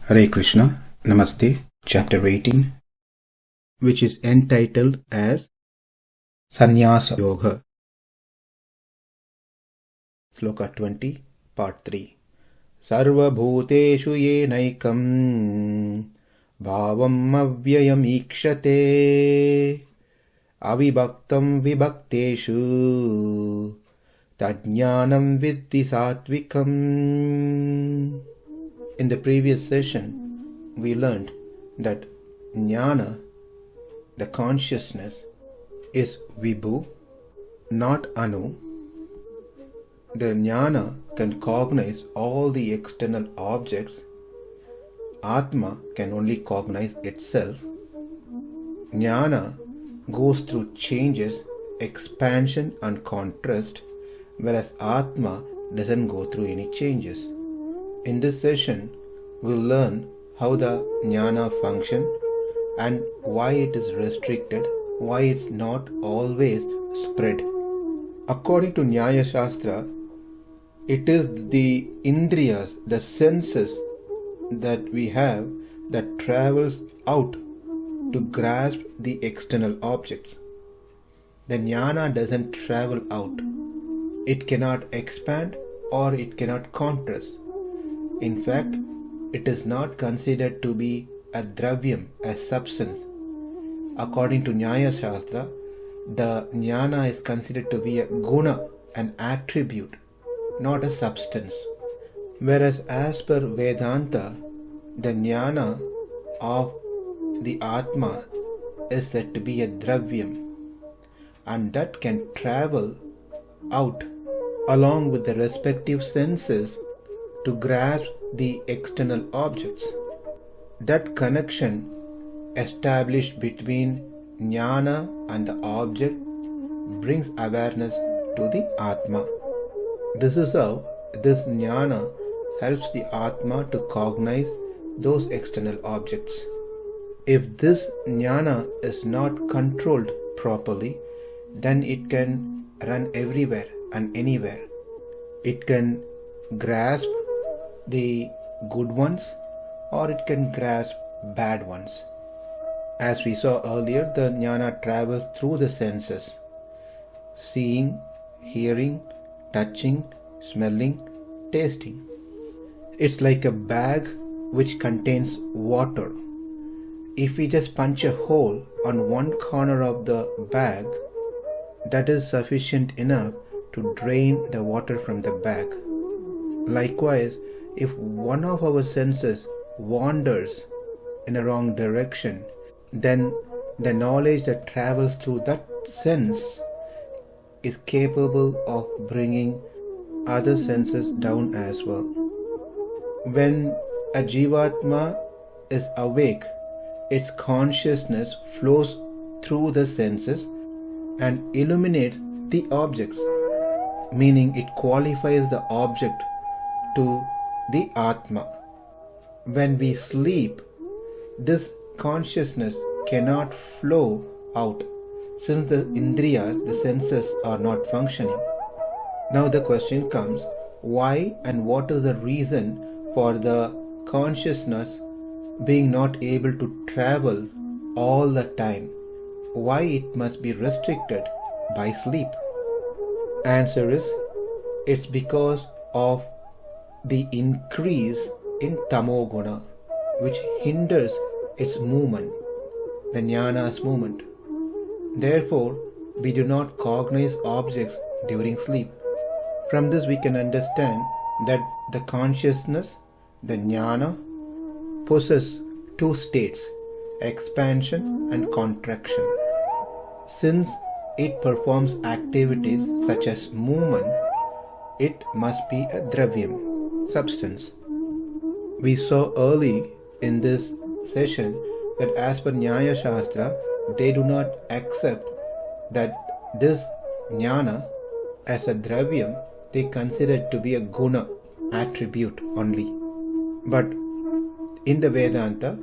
Hare Krishna, Namaste, Chapter 18, which is entitled as Sannyasa Yoga. Sloka 20, Part 3. Sarva bhuteshu yenaikam bhavam avyayam ikshate avibhaktam vibhakteshu tajñānaṁ viddhi sāttvikaṁ. In the previous session, we learned that jnana, the consciousness, is vibhu, not anu. The jnana can cognize all the external objects. Atma can only cognize itself. Jnana goes through changes, expansion and contrast, whereas Atma doesn't go through any changes. In this session, we'll learn how the jnana function and why it is restricted, why it's not always spread. According to Nyaya Shastra, it is the indriyas, the senses that we have that travels out to grasp the external objects. The jnana doesn't travel out. It cannot expand or it cannot contrast. In fact, it is not considered to be a dātavyam, a substance. According to Nyaya Shastra, the jnana is considered to be a guna, an attribute, not a substance. Whereas as per Vedanta, the jnana of the Atma is said to be a dātavyam, and that can travel out along with the respective senses to grasp the external objects. That connection established between jnana and the object brings awareness to the Atma. This is how this jnana helps the Atma to cognize those external objects. If this jnana is not controlled properly, then it can run everywhere and anywhere. It can grasp the good ones or it can grasp bad ones. As we saw earlier, the jnana travels through the senses: seeing, hearing, touching, smelling, tasting. It's like a bag which contains water. If we just punch a hole on one corner of the bag, that is sufficient enough to drain the water from the bag. Likewise, if one of our senses wanders in a wrong direction, then the knowledge that travels through that sense is capable of bringing other senses down as well. When a jivatma is awake, its consciousness flows through the senses and illuminates the objects, meaning it qualifies the object to the Atma. When we sleep, this consciousness cannot flow out since the indriyas, the senses, are not functioning. Now the question comes, why and what is the reason for the consciousness being not able to travel all the time? Why it must be restricted by sleep? Answer is, it's because of the increase in tamoguna, which hinders its movement, the jnana's movement. Therefore, we do not cognize objects during sleep. From this we can understand that the consciousness, the jnana, possess two states, expansion and contraction. Since it performs activities such as movement, it must be a dātavyam, substance. We saw early in this session that as per Nyaya Shastra, they do not accept that this jnana as a dātavyam, they consider it to be a guna, attribute only. But in the Vedanta,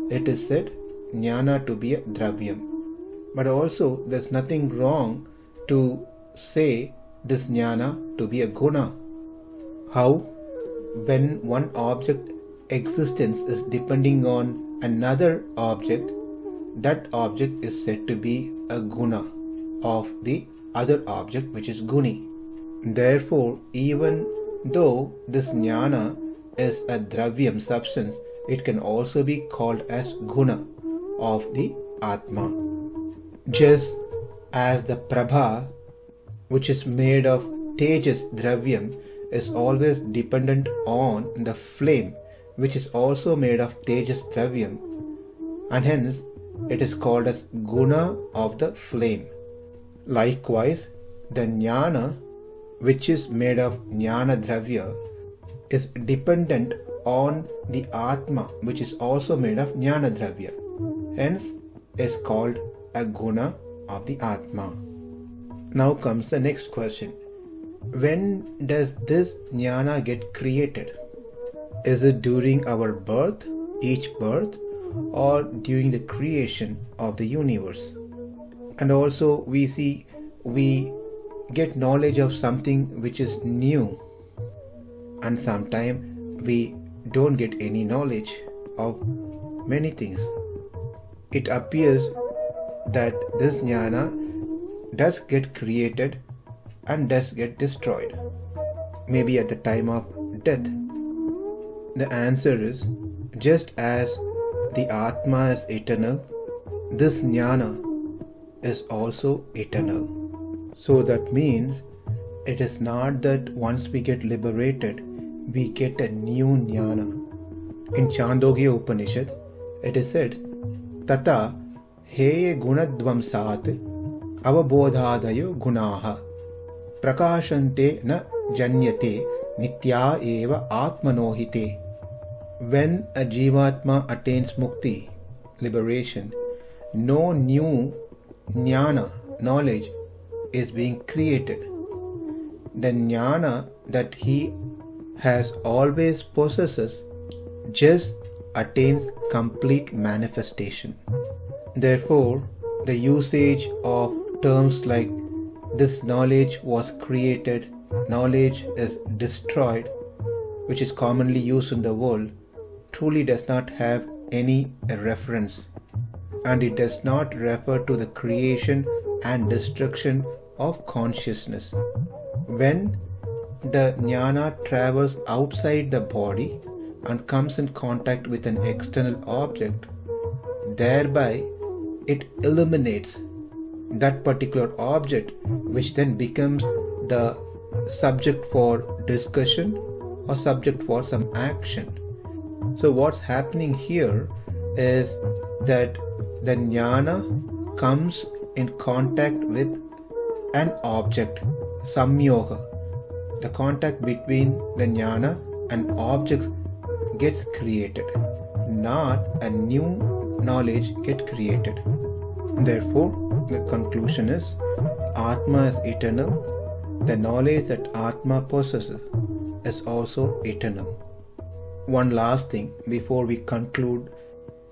it is said jnana to be a dātavyam. But also there's nothing wrong to say this jnana to be a guna. How? When one object existence is depending on another object, that object is said to be a guna of the other object, which is guni. Therefore, even though this jnana is a dravyam substance, it can also be called as guna of the Atma. Just as the prabha, which is made of tejas dravyam, is always dependent on the flame, which is also made of tejas dravyam, and hence it is called as guna of the flame. Likewise, the jnana, which is made of jnana dravya, is dependent on the Atma, which is also made of jnana dravya. Hence, is called a guna of the Atma. Now comes the next question. When does this jnana get created? Is it during our birth, each birth, or during the creation of the universe? And also we get knowledge of something which is new, and sometimes we don't get any knowledge of many things. It appears that this jnana does get created and does get destroyed, maybe at the time of death. The answer is, just as the Atma is eternal, this jnana is also eternal. So that means it is not that once we get liberated, we get a new jnana. In Chandogya Upanishad, it is said, Tata heye gunadvamsat avabodhadayo gunaha prakashante na janyate nitya eva atmanohite. When a jivatma attains mukti, liberation, no new jnana, knowledge, is being created. The jnana that he has always possesses just attains complete manifestation. Therefore, the usage of terms like this knowledge was created, knowledge is destroyed, which is commonly used in the world, truly does not have any reference, and it does not refer to the creation and destruction of consciousness. When the jnana travels outside the body and comes in contact with an external object, thereby it illuminates that particular object, which then becomes the subject for discussion or subject for some action. So what's happening here is that the jnana comes in contact with an object, samyoga. The contact between the jnana and objects gets created, not a new knowledge gets created. Therefore, the conclusion is, Atma is eternal. The knowledge that Atma possesses is also eternal. One last thing before we conclude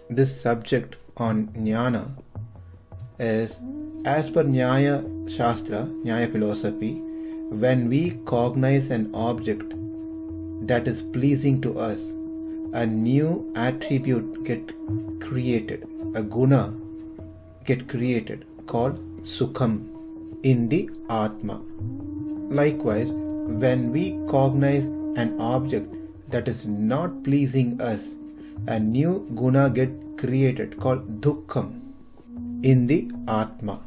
this subject on jnana is, as per Nyaya Shastra, Nyaya philosophy, when we cognize an object that is pleasing to us, a new attribute get created, a guna get created called sukham in the Atma. Likewise, when we cognize an object that is not pleasing us, a new guna get created called dukkham in the Atma.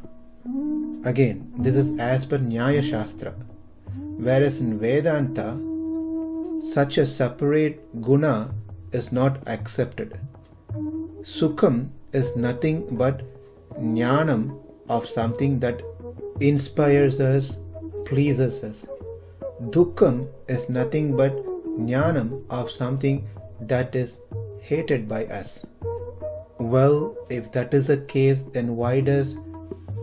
Again, this is as per Nyaya Shastra. Whereas in Vedanta, such a separate guna is not accepted. Sukham is nothing but jnanam of something that inspires us, pleases us. Dukkham is nothing but jnanam of something that is hated by us. Well, if that is the case, then why does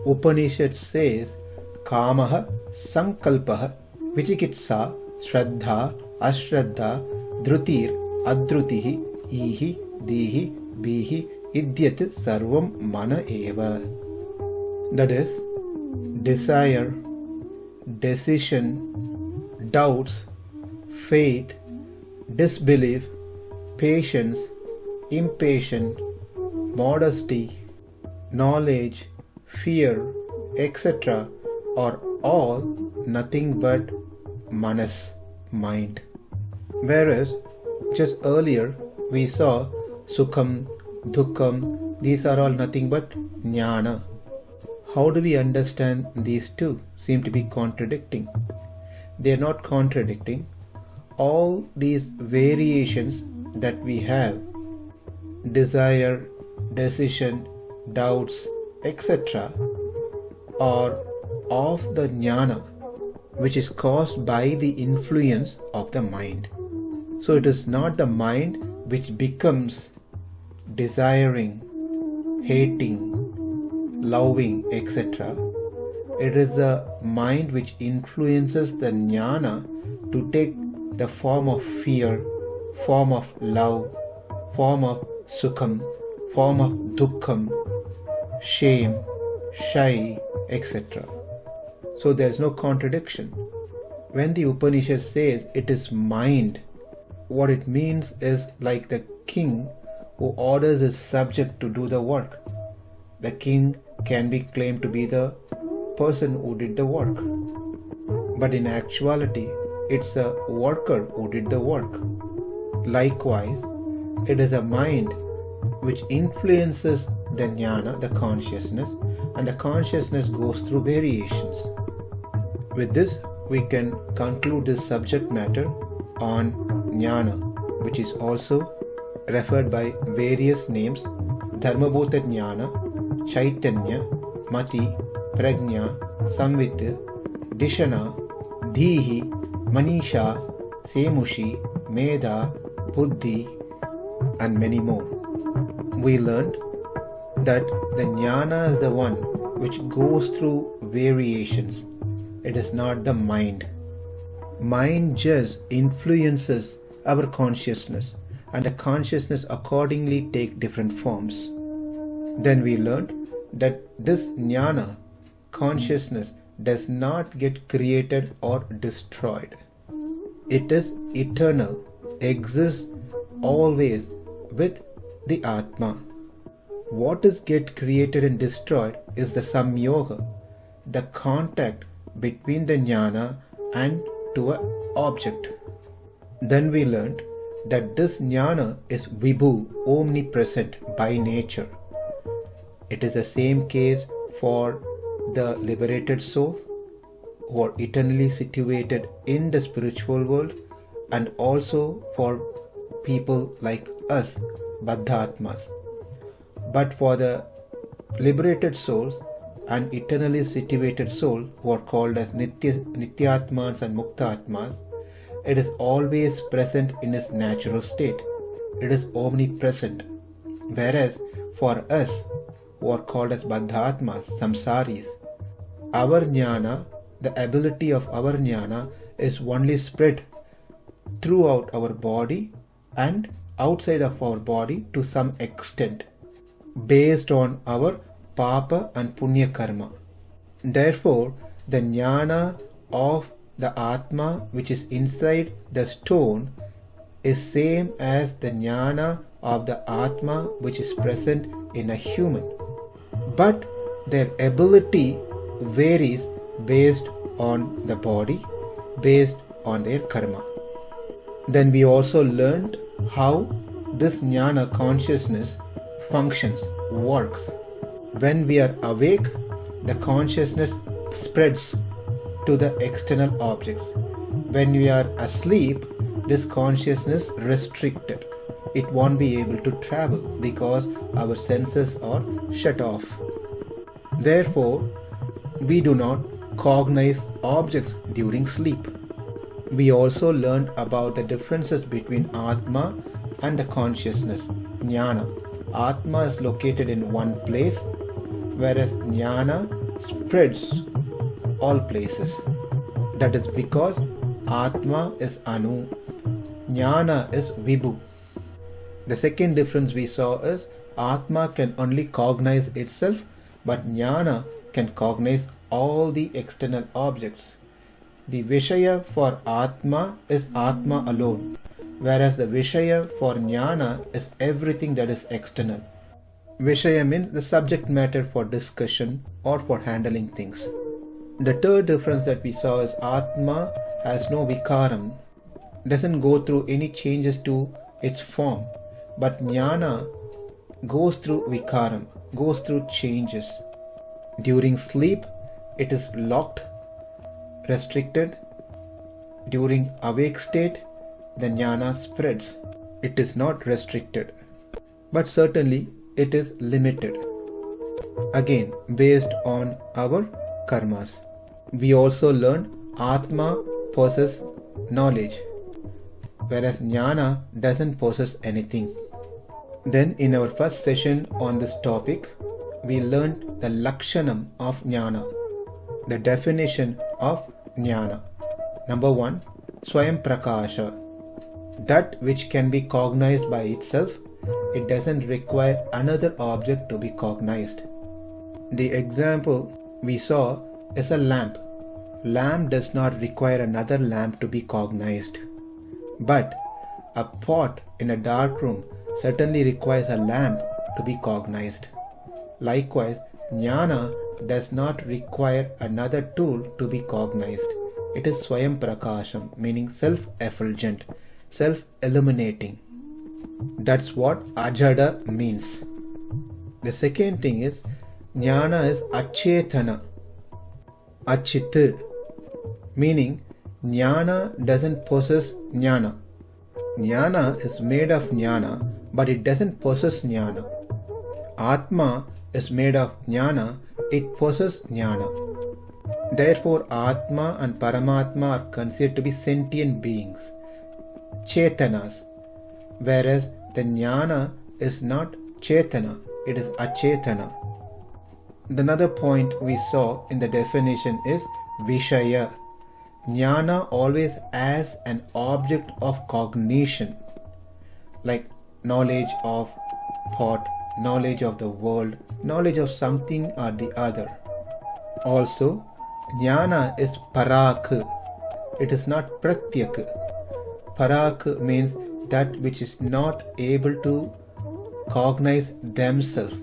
Upanishad says Kamaha Sankalpaha Vichikitsa Shraddha Ashraddha Dhrutir Adhrutihi Ihi Dihi Bihi Idyate Sarvam Mana Eva. That is, desire, decision, doubts, faith, disbelief, patience, impatience, modesty, knowledge, fear, etc. are all nothing but manas, mind. Whereas just earlier we saw sukham, dukkham, these are all nothing but jnana. How do we understand these two? Seem to be contradicting. They are not contradicting. All these variations that we have, desire, decision, doubts, etc., are of the jnana, which is caused by the influence of the mind. So it is not the mind which becomes desiring, hating, loving, etc. It is the mind which influences the jnana to take the form of fear, form of love, form of sukham, form of dukkham, shame, shy, etc. So there is no contradiction. When the Upanishad says it is mind, what it means is like the king who orders his subject to do the work. The king can be claimed to be the person who did the work. But in actuality, it's a worker who did the work. Likewise, it is a mind which influences the jnana, the consciousness, and the consciousness goes through variations. With this, we can conclude this subject matter on jnana, which is also referred by various names: dharmabhuta jnana, chaitanya, mati, prajna, samvit, dishana, dhihi, manisha, semushi, medha, buddhi, and many more. We learned that the jnana is the one which goes through variations. It is not the mind. Mind just influences our consciousness, and the consciousness accordingly take different forms. Then we learned that this jnana, consciousness, does not get created or destroyed. It is eternal, exists always with the Atma. What is get created and destroyed is the samyoga, the contact between the jnana and to an object. Then we learned that this jnana is vibhu, omnipresent by nature. It is the same case for the liberated soul who are eternally situated in the spiritual world, and also for people like us, baddha-atmas. But for the liberated souls and eternally situated soul who are called as nityatmas and mukta-atmas, it is always present in its natural state. It is omnipresent. Whereas for us who are called as baddha-atmas, samsaris, our jnana, the ability of our jnana is only spread throughout our body and outside of our body to some extent, based on our pāpa and punya karma. Therefore, the jnana of the Atma which is inside the stone is same as the jnana of the Atma which is present in a human. But their ability varies based on the body, based on their karma. Then we also learned how this jnana consciousness functions, works. When we are awake, the consciousness spreads to the external objects. When we are asleep, this consciousness restricted. It won't be able to travel because our senses are shut off. Therefore, we do not cognize objects during sleep. We also learned about the differences between Atma and the consciousness, jnana. Atma is located in one place, whereas jnana spreads all places. That is because Atma is Anu, jnana is Vibhu. The second difference we saw is Atma can only cognize itself, but jnana can cognize all the external objects. The Vishaya for Atma is Atma alone, whereas the Vishaya for Jnana is everything that is external. Vishaya means the subject matter for discussion or for handling things. The third difference that we saw is Atma has no vikaram, doesn't go through any changes to its form, but Jnana goes through vikaram, goes through changes. During sleep, it is locked, restricted. During awake state, the Jnana spreads. It is not restricted, but certainly it is limited. Again, based on our karmas. We also learned Atma possesses knowledge, whereas Jnana doesn't possess anything. Then in our first session on this topic, we learned the Lakshanam of Jnana, the definition of Jnana. Number 1, Swayam Prakasha, that which can be cognized by itself. It doesn't require another object to be cognized. The example we saw is a lamp. Lamp does not require another lamp to be cognized. But a pot in a dark room certainly requires a lamp to be cognized. Likewise, Jnana does not require another tool to be cognized. It is Swayam Prakasham, meaning self-effulgent, self-illuminating. That's what Ajada means. The second thing is, Jnana is Achetana, Achit, meaning Jnana doesn't possess Jnana. Jnana is made of Jnana, but it doesn't possess Jnana. Atma is made of Jnana, it possesses Jnana. Therefore, Atma and Paramatma are considered to be sentient beings, Chetanas, whereas the Jnana is not Chetana, it is Achetana. Another point we saw in the definition is Vishaya. Jnana always as an object of cognition, like knowledge of thought, knowledge of the world, knowledge of something or the other. Also, Jnana is Parak, it is not Pratyak. Parak means that which is not able to cognize themselves.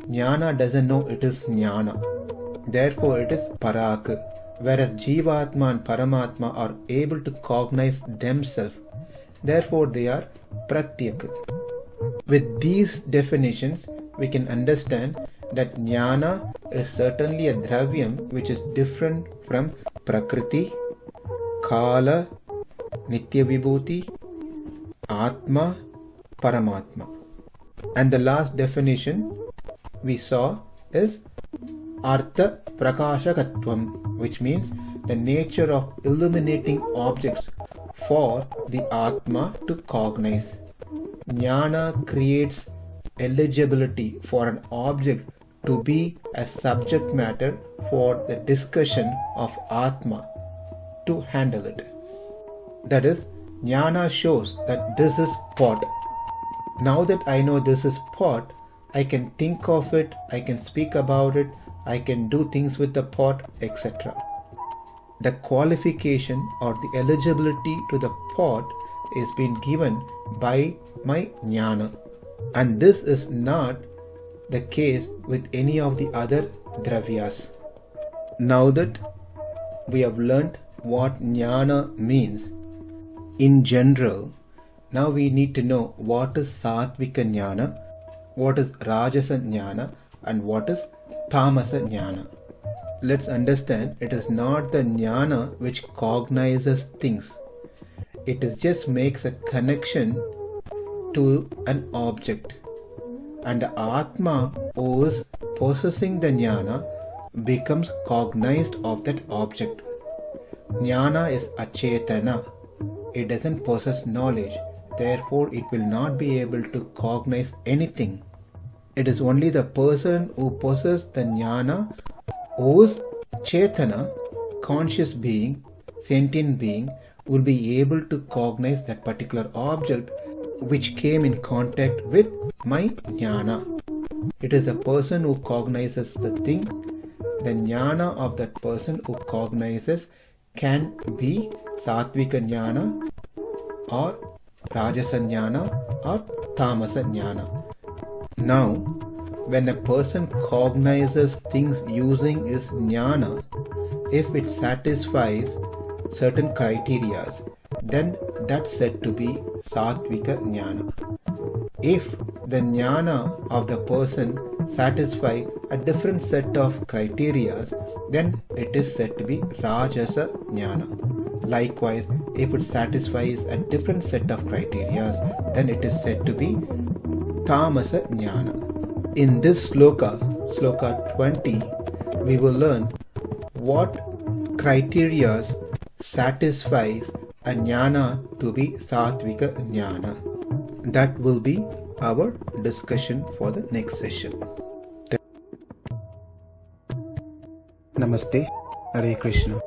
Jnana doesn't know it is Jnana. Therefore it is Parak. Whereas Jivatma and Paramatma are able to cognize themselves. Therefore they are Pratyak. With these definitions, we can understand that Jnana is certainly a dātavyam which is different from Prakriti, kāle, Nitya Vibhuti, Atma, Paramatma. And the last definition we saw is Artha Prakashakatvam, which means the nature of illuminating objects for the Atma to cognize. Jnana creates eligibility for an object to be a subject matter for the discussion of Atma to handle it. That is, Jnana shows that this is pot. Now that I know this is pot, I can think of it, I can speak about it, I can do things with the pot, etc. The qualification or the eligibility to the pot is being given by my Jnana. And this is not the case with any of the other dravyas. Now that we have learnt what Jnana means, in general, now we need to know what is Sāttvika Jnana, what is Rajasa Jnana, and what is Tamasa Jnana. Let's understand, it is not the Jnana which cognizes things. It is just makes a connection to an object. And the Atma who is possessing the Jnana becomes cognized of that object. Jnana is Achetana. It doesn't possess knowledge. Therefore, it will not be able to cognize anything. It is only the person who possesses the Jnana, whose Chetana, conscious being, sentient being, will be able to cognize that particular object which came in contact with my Jnana. It is a person who cognizes the thing. The Jnana of that person who cognizes can be Sāttvika Jnana or Rajasa Jnana or Tamasa Jnana. Now, when a person cognizes things using his jnana, if it satisfies certain criteria, then that's said to be Sāttvika Jnana. If the jnana of the person satisfies a different set of criteria, then it is said to be Rajasa Jnana. Likewise, if it satisfies a different set of criteria, then it is said to be Tamasa Jnana. In this sloka, sloka 20, we will learn what criteria satisfies a jnana to be Sāttvika Jnana. That will be our discussion for the next session. Namaste. Hare Krishna.